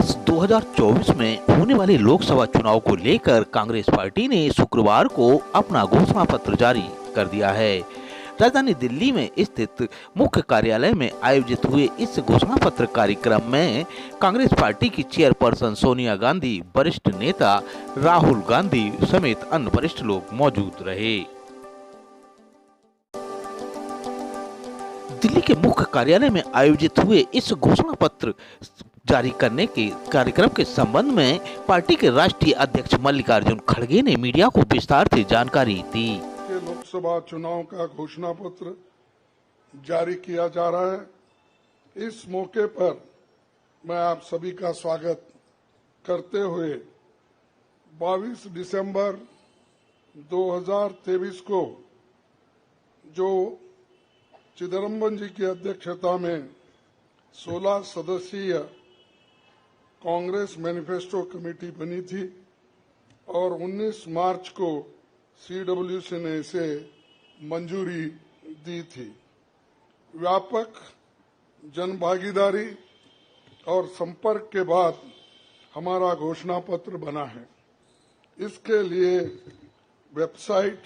वर्ष 2024 में होने वाले लोकसभा चुनाव को लेकर कांग्रेस पार्टी ने शुक्रवार को अपना घोषणा पत्र जारी कर दिया है। राजधानी दिल्ली में स्थित मुख्य कार्यालय में आयोजित हुए इस घोषणा पत्र कार्यक्रम में कांग्रेस पार्टी की चेयरपर्सन सोनिया गांधी, वरिष्ठ नेता राहुल गांधी समेत अन्य वरिष्ठ लोग मौजूद रहे। दिल्ली के मुख्य कार्यालय में आयोजित हुए इस घोषणा पत्र जारी करने के कार्यक्रम के संबंध में पार्टी के राष्ट्रीय अध्यक्ष मल्लिकार्जुन खड़गे ने मीडिया को विस्तार से जानकारी दी। लोकसभा चुनाव का घोषणा पत्र जारी किया जा रहा है। इस मौके पर मैं आप सभी का स्वागत करते हुए 22 दिसंबर 2023 को जो चिदंबरम जी की अध्यक्षता में 16 सदस्यीय कांग्रेस मैनिफेस्टो कमेटी बनी थी और 19 मार्च को सीडब्ल्यूसी ने इसे मंजूरी दी थी। व्यापक जनभागीदारी और संपर्क के बाद हमारा घोषणा पत्र बना है। इसके लिए वेबसाइट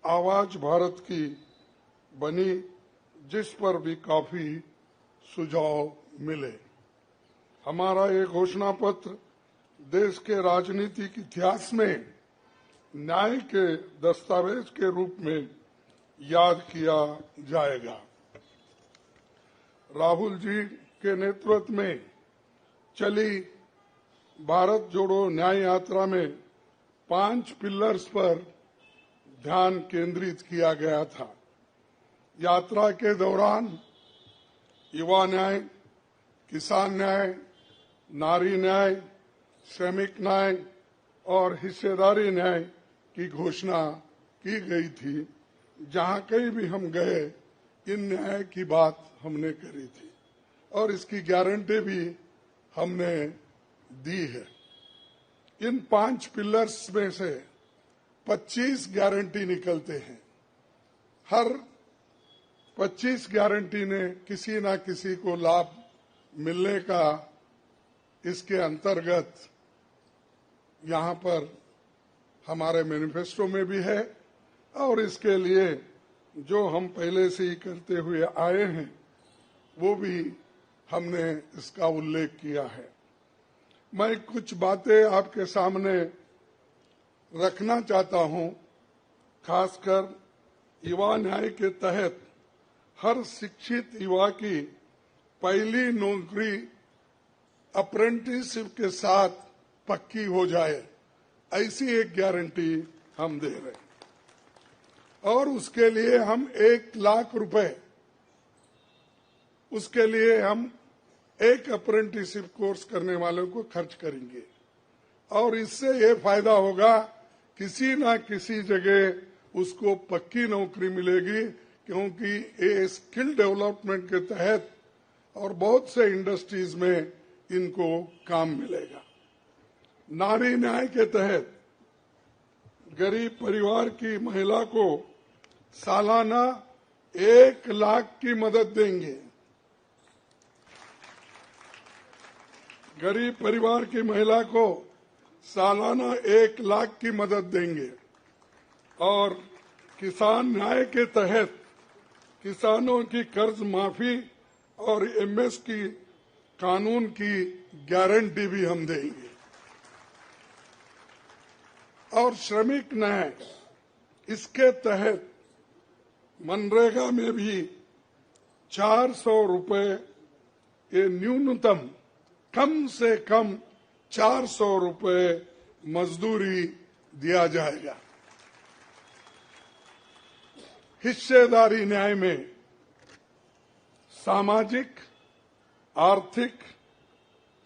आवाज भारत की बनी, जिस पर भी काफी सुझाव मिले। हमारा ये घोषणा पत्र देश के राजनीतिक इतिहास में न्याय के दस्तावेज के रूप में याद किया जाएगा। राहुल जी के नेतृत्व में चली भारत जोड़ो न्याय यात्रा में 5 पिलर्स पर ध्यान केंद्रित किया गया था। यात्रा के दौरान युवा न्याय, किसान न्याय, नारी न्याय, श्रमिक न्याय और हिस्सेदारी न्याय की घोषणा की गई थी। जहां कहीं भी हम गए इन न्याय की बात हमने करी थी और इसकी गारंटी भी हमने दी है। इन 5 पिलर्स में से 25 गारंटी निकलते हैं। हर 25 गारंटी ने किसी न किसी को लाभ मिलने का इसके अंतर्गत यहाँ पर हमारे मैनिफेस्टो में भी है और इसके लिए जो हम पहले से ही करते हुए आए हैं वो भी हमने इसका उल्लेख किया है। मैं कुछ बातें आपके सामने रखना चाहता हूं। खासकर युवा न्याय के तहत हर शिक्षित युवा की पहली नौकरी अप्रेंटिसशिप के साथ पक्की हो जाए, ऐसी एक गारंटी हम दे रहे हैं। और उसके लिए हम 1 लाख रुपए उसके लिए हम एक अप्रेंटिसशिप कोर्स करने वालों को खर्च करेंगे और इससे ये फायदा होगा, किसी ना किसी जगह उसको पक्की नौकरी मिलेगी, क्योंकि ये स्किल डेवलपमेंट के तहत और बहुत से इंडस्ट्रीज में इनको काम मिलेगा। नारी न्याय के तहत गरीब परिवार की महिला को सालाना 1 लाख की मदद देंगे। गरीब परिवार की महिला को सालाना 1 लाख की मदद देंगे और किसान न्याय के तहत किसानों की कर्ज माफी और एमएसपी कानून की गारंटी भी हम देंगे। और श्रमिक न्याय, इसके तहत मनरेगा में भी 400 रुपए ये न्यूनतम, कम से कम 400 रुपए मजदूरी दिया जाएगा। हिस्सेदारी न्याय में सामाजिक आर्थिक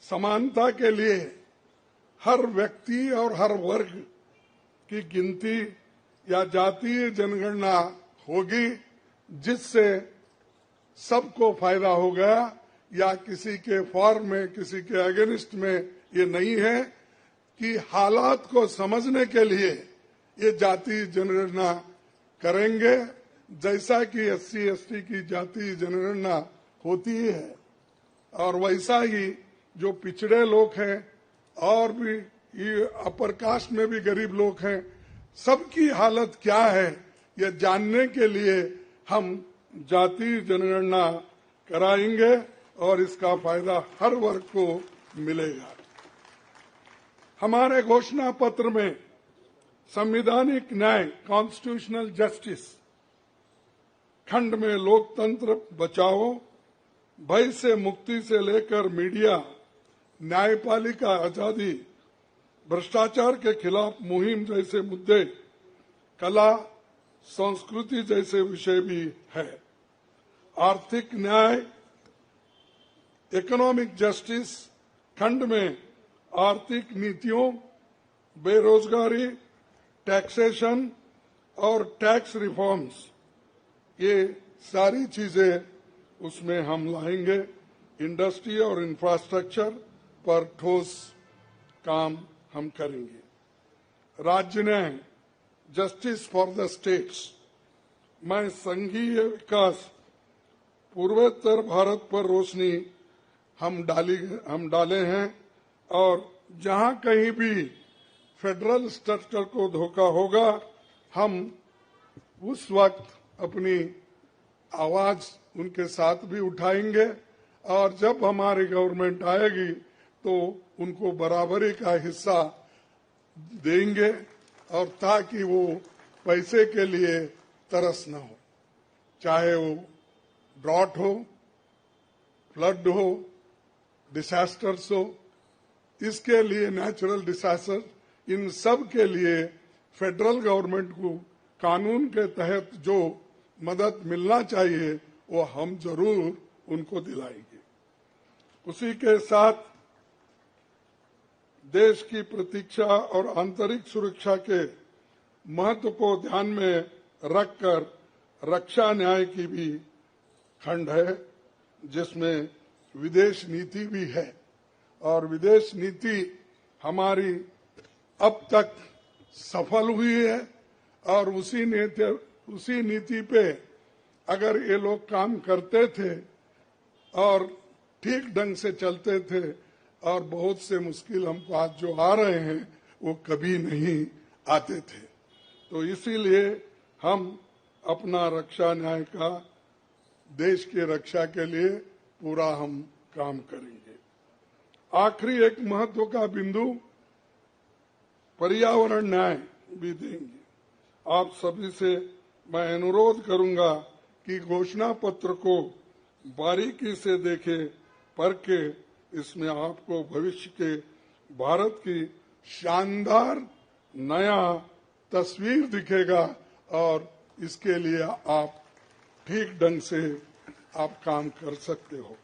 समानता के लिए हर व्यक्ति और हर वर्ग की गिनती या जातीय जनगणना होगी, जिससे सबको फायदा होगा। या किसी के फॉर में, किसी के अगेंस्ट में ये नहीं है कि हालात को समझने के लिए ये जातीय जनगणना करेंगे, जैसा कि SC ST की जातीय जनगणना होती है और वैसा ही जो पिछड़े लोग हैं और भी ये अपर कास्ट में भी गरीब लोग हैं, सबकी हालत क्या है ये जानने के लिए हम जाति जनगणना कराएंगे और इसका फायदा हर वर्ग को मिलेगा। हमारे घोषणा पत्र में संवैधानिक न्याय, कॉन्स्टिट्यूशनल जस्टिस खंड में लोकतंत्र बचाओ, भय से मुक्ति से लेकर मीडिया, न्यायपालिका आजादी, भ्रष्टाचार के खिलाफ मुहिम जैसे मुद्दे, कला संस्कृति जैसे विषय भी है। आर्थिक न्याय, इकोनॉमिक जस्टिस खंड में आर्थिक नीतियों, बेरोजगारी, टैक्सेशन और टैक्स रिफॉर्म्स, ये सारी चीजें उसमें हम लाएंगे। इंडस्ट्री और इंफ्रास्ट्रक्चर पर ठोस काम हम करेंगे। राज्य न्याय, जस्टिस फॉर द स्टेट्स में संघीय विकास, पूर्वोत्तर भारत पर रोशनी हम डाले हैं और जहां कहीं भी फेडरल स्ट्रक्चर को धोखा होगा हम उस वक्त अपनी आवाज उनके साथ भी उठाएंगे और जब हमारी गवर्नमेंट आएगी तो उनको बराबरी का हिस्सा देंगे और ताकि वो पैसे के लिए तरस न हो, चाहे वो ड्रॉट हो, फ्लड हो, डिसास्टर्स हो, इसके लिए नेचुरल डिसास्टर, इन सब के लिए फेडरल गवर्नमेंट को कानून के तहत जो मदद मिलना चाहिए वो हम जरूर उनको दिलाएंगे। उसी के साथ देश की प्रतीक्षा और आंतरिक सुरक्षा के महत्व को ध्यान में रखकर रक्षा न्याय की भी खंड है, जिसमें विदेश नीति भी है और विदेश नीति हमारी अब तक सफल हुई है और उसी नीति पे अगर ये लोग काम करते थे और ठीक ढंग से चलते थे और बहुत से मुश्किल हमको आज जो आ रहे हैं वो कभी नहीं आते थे। तो इसीलिए हम अपना रक्षा न्याय का देश की रक्षा के लिए पूरा हम काम करेंगे। आखिरी एक महत्व का बिंदु पर्यावरण न्याय भी देंगे। आप सभी से मैं अनुरोध करूंगा कि घोषणा पत्र को बारीकी से देखें, पढ़ के इसमें आपको भविष्य के भारत की शानदार नया तस्वीर दिखेगा और इसके लिए आप ठीक ढंग से आप काम कर सकते हो।